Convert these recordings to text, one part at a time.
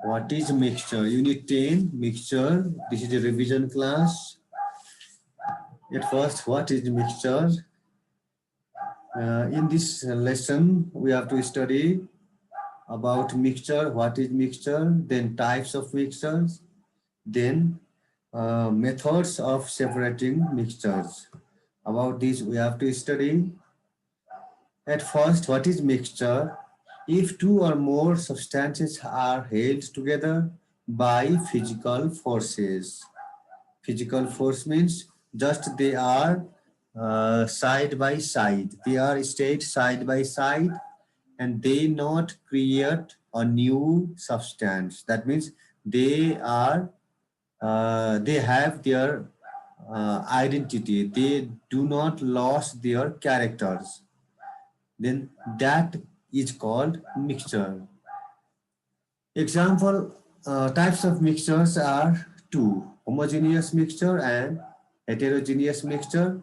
What is mixture? Unit 10, mixture. This is a revision class. At first, what is mixture? In this lesson, we have to study about mixture, what is mixture, then types of mixtures, then methods of separating mixtures. About this, we have to study. At first, what is mixture? If two or more substances are held together by physical forces. Physical force means just they are side by side. They are stayed side by side and they not create a new substance. That means they are they have their identity. They do not lose their characters. Then that is called mixture. Example types of mixtures are two: homogeneous mixture and heterogeneous mixture.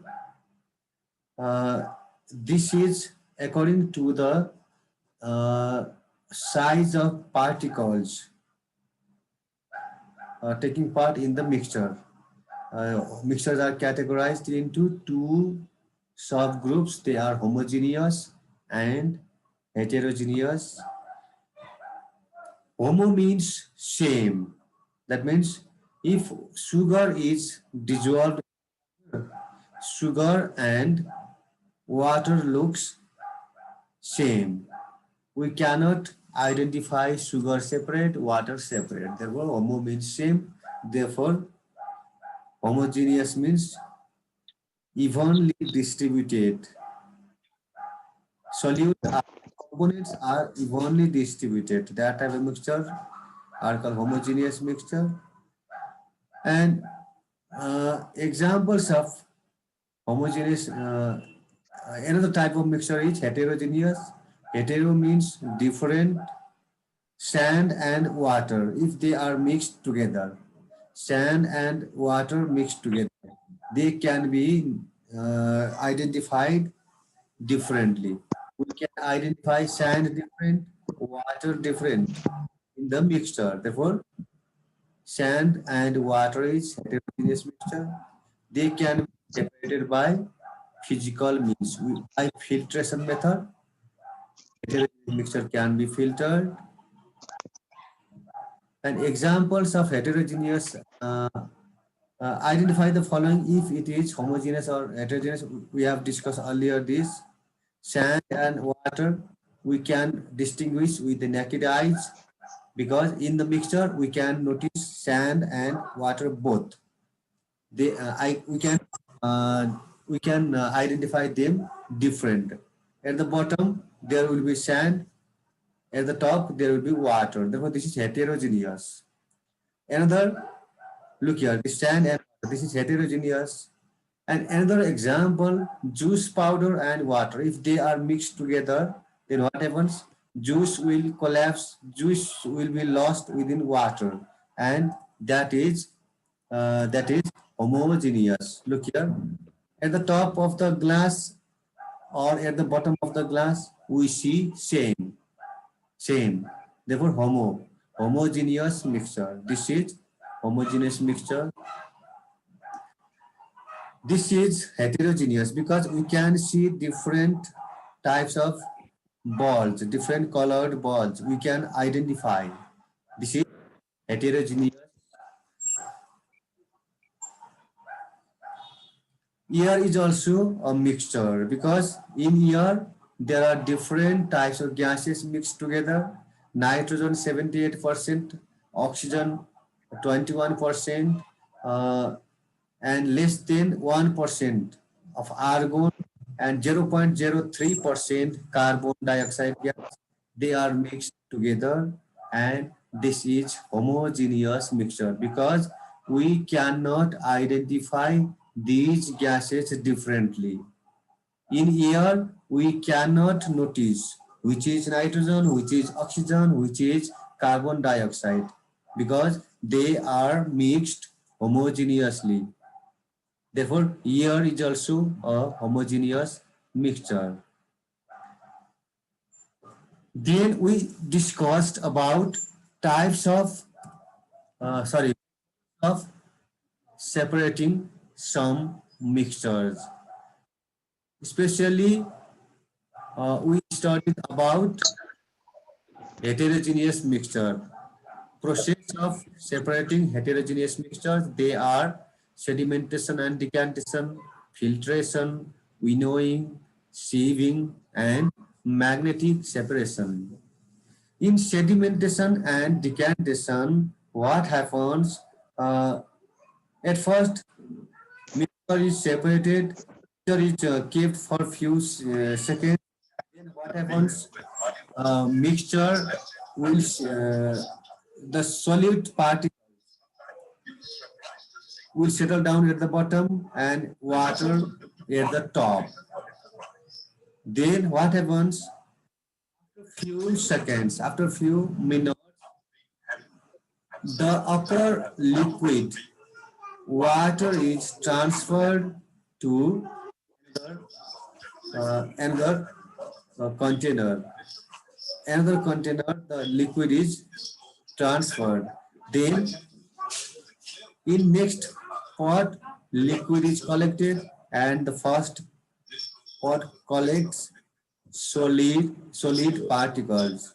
This is according to the uh, size of particles taking part in the mixture. Mixtures are categorized into two subgroups. They are homogeneous and heterogeneous. Homo means same. That means if sugar is dissolved, sugar and water looks same. We cannot identify sugar separate, water separate. Therefore, homo means same. Therefore, homogeneous means evenly distributed. Solute components are evenly distributed. That type of mixture are called homogeneous mixture. And examples of homogeneous, another type of mixture is heterogeneous. Hetero means different. Sand and water, if they are mixed together, sand and water mixed together, they can be identified differently. We can identify sand different, water different in the mixture. Therefore, sand and water is heterogeneous mixture. They can be separated by physical means. By filtration method, heterogeneous mixture can be filtered. And examples of heterogeneous identify the following if it is homogeneous or heterogeneous. We have discussed earlier this. Sand and water we can distinguish with the naked eyes because in the mixture we can notice sand and water both. They we can identify them different. At the bottom there will be sand. At the top there will be water. Therefore, this is heterogeneous. Another, look here, this sand and this is heterogeneous. And another example, juice powder and water. If they are mixed together, then what happens? Juice will collapse, juice will be lost within water, and that is homogeneous. Look here, at the top of the glass or at the bottom of the glass, we see same. Therefore, homogeneous mixture. This is homogeneous mixture. This is heterogeneous because we can see different types of balls, different colored balls. We can identify. This is heterogeneous. Air is also a mixture because in air there are different types of gases mixed together. Nitrogen 78%, oxygen 21%, and less than 1% of argon and 0.03% carbon dioxide gas. They are mixed together and this is homogeneous mixture because we cannot identify these gases differently. In air, we cannot notice which is nitrogen, which is oxygen, which is carbon dioxide because they are mixed homogeneously. Therefore, air is also a homogeneous mixture. Then we discussed about types of sorry of separating some mixtures. Especially, we studied about heterogeneous mixture. Process of separating heterogeneous mixtures, they are sedimentation and decantation, filtration, winnowing, sieving, and magnetic separation. In sedimentation and decantation, what happens? Uh, at first, mixture is separated, mixture is kept for a few seconds. Then what happens? Mixture will the solid particle will settle down at the bottom and water at the top. Then what happens? Few seconds, after few minutes, the upper liquid water is transferred to another container. Another container, the liquid is transferred. Then in next pot, liquid is collected and the first pot collects solid particles,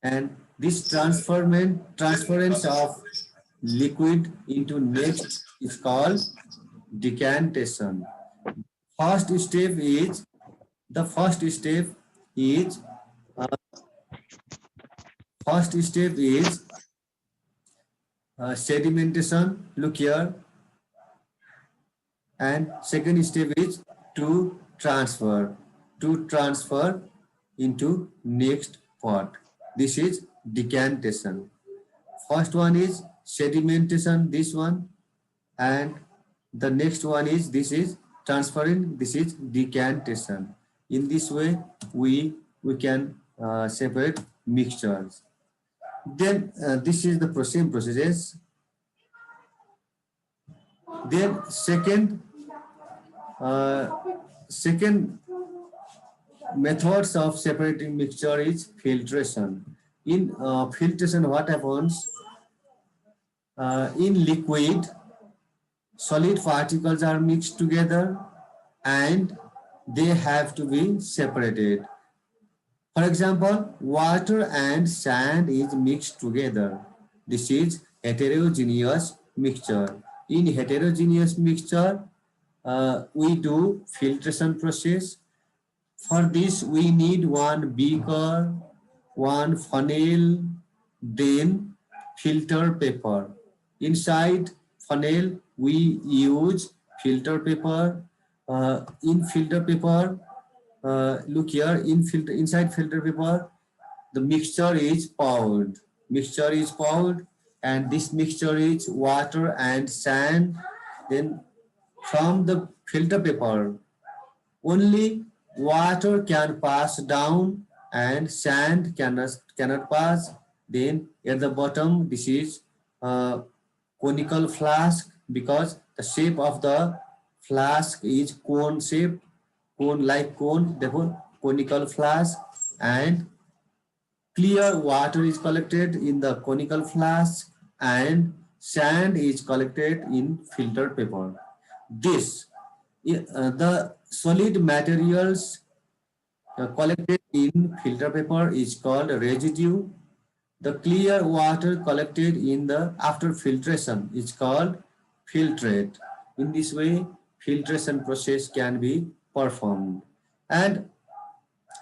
and this transference of liquid into next is called decantation. First step is the uh, first step is sedimentation. Look here, and second step is to transfer into next pot. This is decantation. First one is sedimentation, this one, and the next one is this is transferring, this is decantation. In this way we can separate mixtures. Then this is the same processes. Then uh, second methods of separating mixture is filtration. In filtration, what happens? In liquid, solid particles are mixed together and they have to be separated. For example, water and sand is mixed together. This is heterogeneous mixture. In heterogeneous mixture, we do filtration process. For this, we need one beaker, one funnel, then filter paper. Inside funnel, we use filter paper. In filter paper, look here, inside filter paper, the mixture is poured. Mixture is poured, and this mixture is water and sand. Then from the filter paper, only water can pass down and sand cannot pass. Then at the bottom, this is conical flask, because the shape of the flask is cone shape, cone like cone, therefore conical flask, and clear water is collected in the conical flask and sand is collected in filter paper. This the solid materials collected in filter paper is called residue. The clear water collected in the after filtration is called filtrate. In this way, filtration process can be performed. And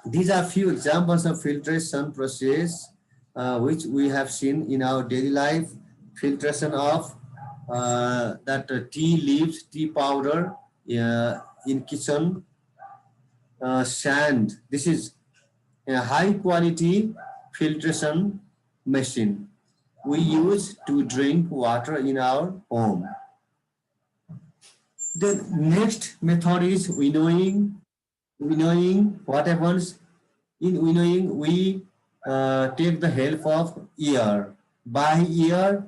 these are few examples of filtration process which we have seen in our daily life. Filtration of that tea leaves, tea powder in kitchen, sand. This is a high quality filtration machine we use to drink water in our home. The next method is winnowing. Winnowing, what happens? In winnowing, we take the help of air. By air,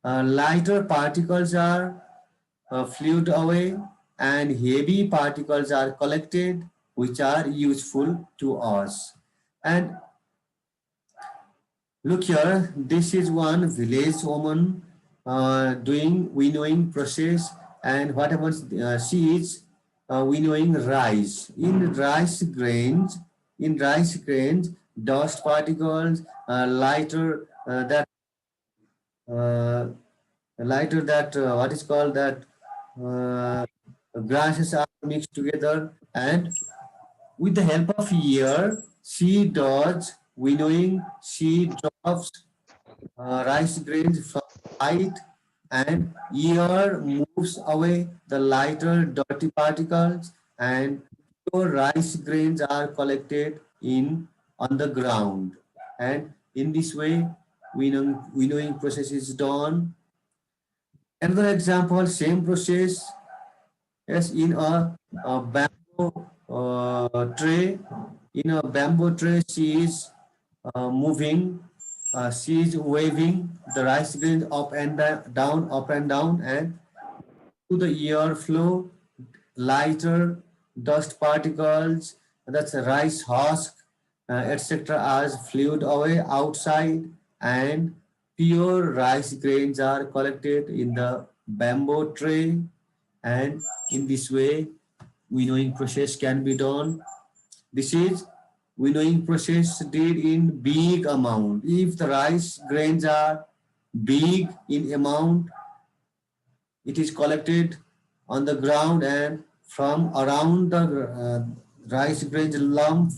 lighter particles are fluid away and heavy particles are collected, which are useful to us. And Look here, this is one village woman doing winnowing process, and what happens, she is winnowing rice. In rice grains, dust particles, uh, lighter that what is called that uh, grasses are mixed together, and with the help of ear, she does winnowing. She drops rice grains from height, and ear moves away the lighter dirty particles, and pure rice grains are collected in on the ground. And in this way, winnowing process is done. Another example, same process. Yes, in a bamboo tray. In a bamboo tray, she is moving, she is waving the rice grains up and down, up and down, and to the air flow, lighter dust particles, that's a rice husk, etc., as fluid away outside, and pure rice grains are collected in the bamboo tray, and in this way, winnowing process can be done. This is winnowing process did in big amount. If the rice grains are big in amount, it is collected on the ground, and from around the rice grains lump,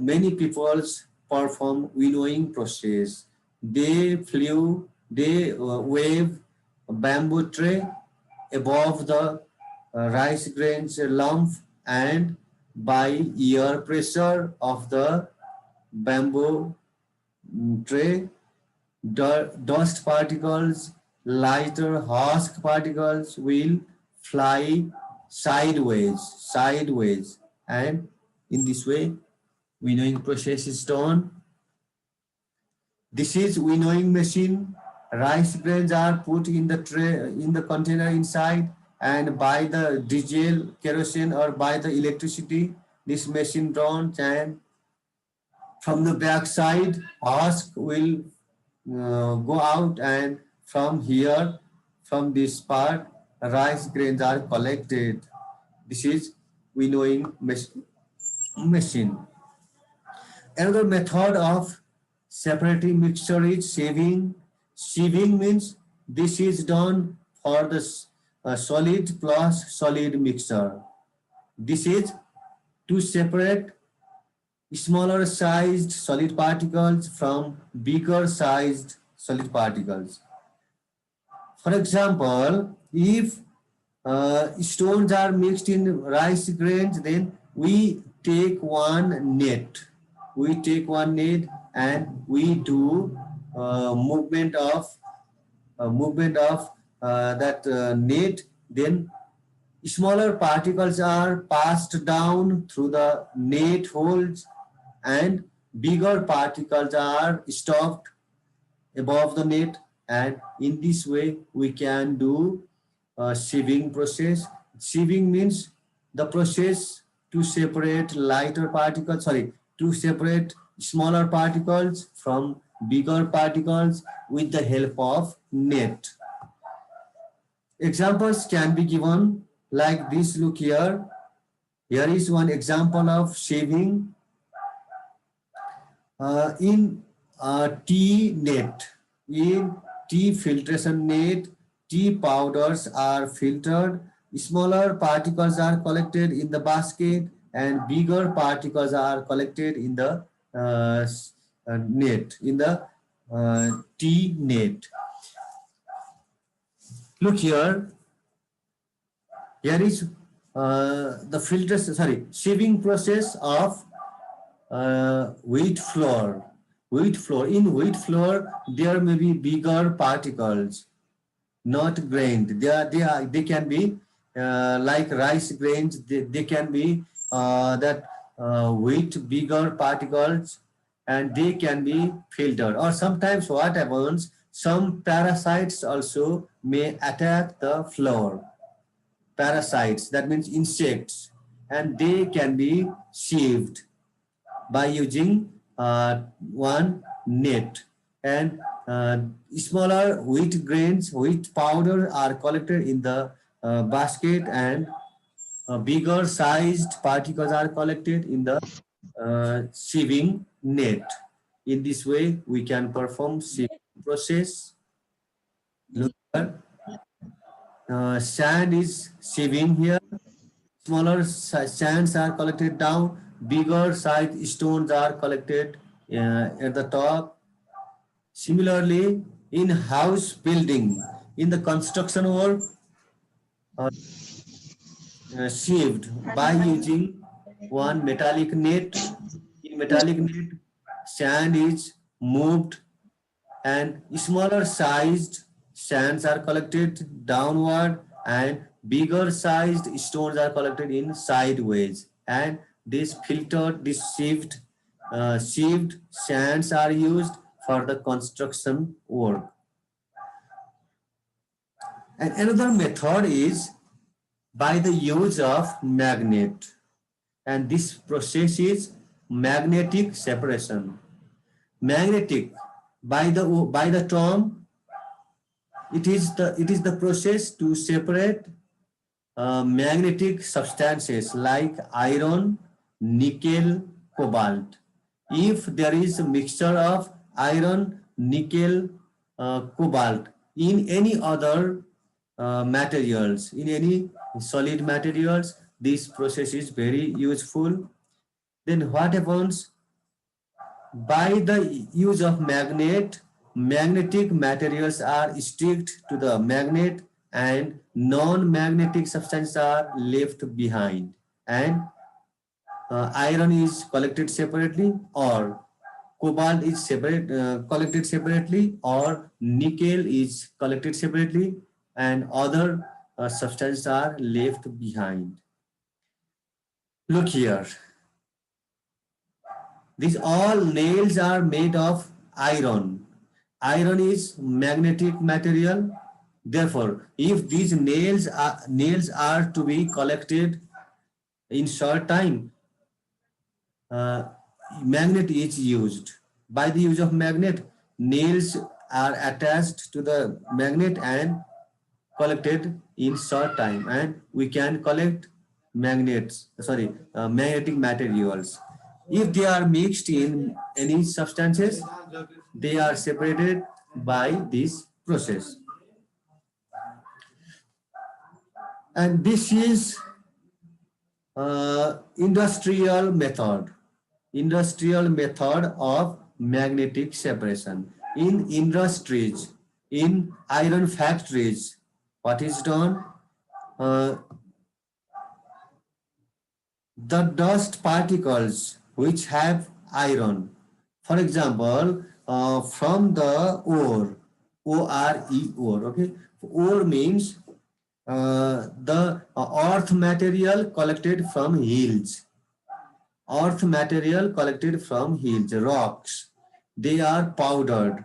many peoples perform winnowing process. They wave a bamboo tray above the rice grains lump, and by air pressure of the bamboo tray, dust particles, lighter husk particles will fly sideways, and in this way, winnowing process is done. This is winnowing machine. Rice grains are put in the tray, in the container inside, and by the diesel, kerosene, or by the electricity, this machine runs, and from the back side, husk will go out, and from here, from this part, rice grains are collected. This is winnowing machine. Another method of separating mixture is sieving. Sieving means this is done for the solid plus solid mixture. This is to separate smaller sized solid particles from bigger sized solid particles. For example, if stones are mixed in rice grains, then we take one net. We take one net, and we do movement of that net. Then smaller particles are passed down through the net holes, and bigger particles are stopped above the net, and in this way we can do sieving process. Sieving means the process to separate lighter particles, sorry, to separate smaller particles from bigger particles with the help of net. Examples can be given like this. Look here. Here is one example of sieving. In tea net, in tea filtration net, tea powders are filtered, smaller particles are collected in the basket, and bigger particles are collected in the net, in the tea net. Look here, here is the sieving process of wheat flour. Wheat flour. In wheat flour, there may be bigger particles, not grained. They can be like rice grains. They can be that wheat bigger particles, and they can be filtered. Or sometimes what happens? Some parasites also may attack the flour. Parasites, that means insects, and they can be sieved by using one net, and smaller wheat grains, wheat powder are collected in the basket, and bigger sized particles are collected in the sieving net. In this way, we can perform sieving process. Look here, sand is sieving here. Smaller sands are collected down. Bigger sized stones are collected at the top. Similarly, in house building, in the construction work, uh, sieved by using one metallic net. In metallic net, sand is moved and smaller sized sands are collected downward and bigger sized stones are collected in sideways, and this filtered, this sieved sands are used for the construction work. And another method is by the use of magnet, and this process is magnetic separation. Magnetic, by the term, it is the process to separate magnetic substances like iron, nickel, cobalt. If there is a mixture of iron, nickel, cobalt in any other materials, in any solid materials, this process is very useful. Then what happens? By the use of magnet, magnetic materials are stuck to the magnet and non-magnetic substances are left behind. And iron is collected separately, or cobalt is collected separately, or nickel is collected separately, and other substances are left behind. Look here. These all nails are made of iron. Iron is magnetic material. Therefore, if these nails are to be collected in short time, uh, magnet is used. By the use of magnet, nails are attached to the magnet and collected in short time, and we can collect magnetic materials. If they are mixed in any substances, they are separated by this process. And this is industrial method of magnetic separation. In industries, in iron factories, what is done? Uh, the dust particles which have iron, for example, from the ore, ore, okay? Ore means the earth material collected from hills, rocks. They are powdered.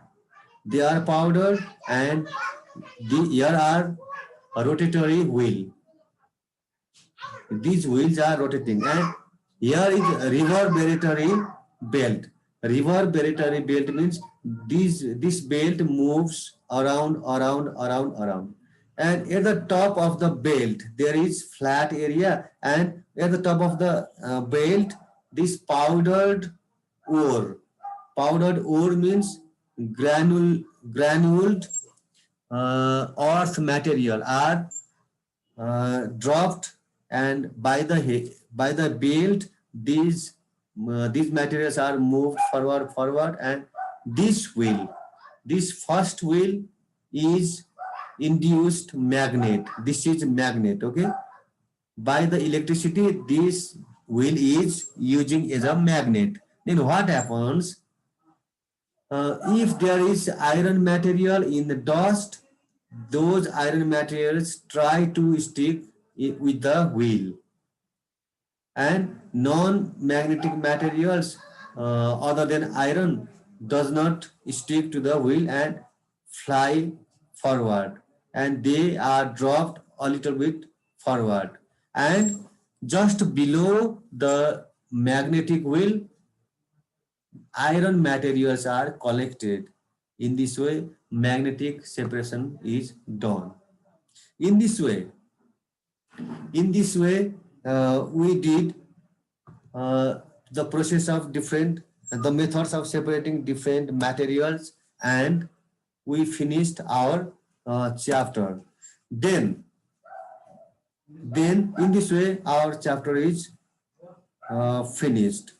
And here are a rotatory wheel. These wheels are rotating, and here is a reverberatory belt. Reverberatory belt means this belt moves around, and at the top of the belt there is flat area, and at the top of the belt this powdered ore means granuled earth material are dropped, and by the belt these materials are moved forward, and this first wheel is induced magnet. This is magnet, okay? By the electricity, this wheel is using as a magnet. Then what happens? If there is iron material in the dust, those iron materials try to stick with the wheel, and non-magnetic materials other than iron does not stick to the wheel and fly forward, and they are dropped a little bit forward, and just below the magnetic wheel iron materials are collected. In this way, magnetic separation is done. In this way, we did uh, the process of different, the methods of separating different materials, and we finished our chapter. Then, in this way, our chapter is finished.